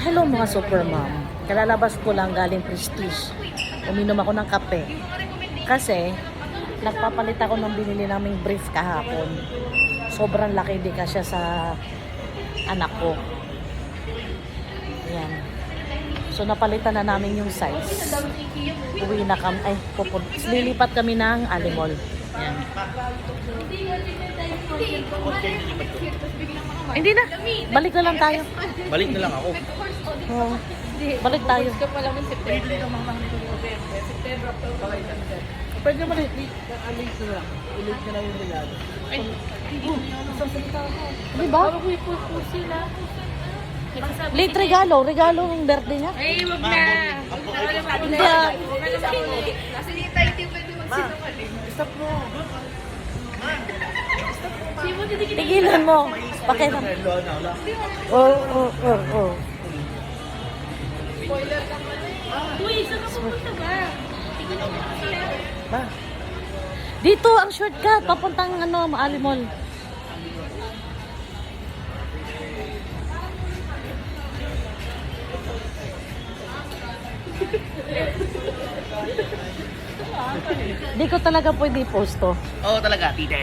Hello mga super mom. Kalalabas ko lang galing Prestige. Uminom ako ng kape. Kasi nagpapalit ako ng binili naming brief kahapon. Sobrang laki di kasya sa anak ko. Yan. So napalitan na namin yung size. Uwi na kami. Ay, lilipat kami ng Alimol. Yan. Hindi na. Balik na lang tayo. Balik na lang ako. Oo. Balik tayo. Pwede naman late na lang. Late na lang yung regalo. Di ba? Late regalo. Regalo ng birthday niya. Ay, wag na. Hindi ah. Kasi hindi tayo pwede magsinungaling. Stop mo. Tigilan mo. Pakita. Oo. Spoiler ka pala eh. Uy, saan ka pupunta ba? Tingnan mo sila. Ma, Dito ang shortcut. Papuntang Alimol. Di ko talaga pwede i-post to. oo talaga, tita.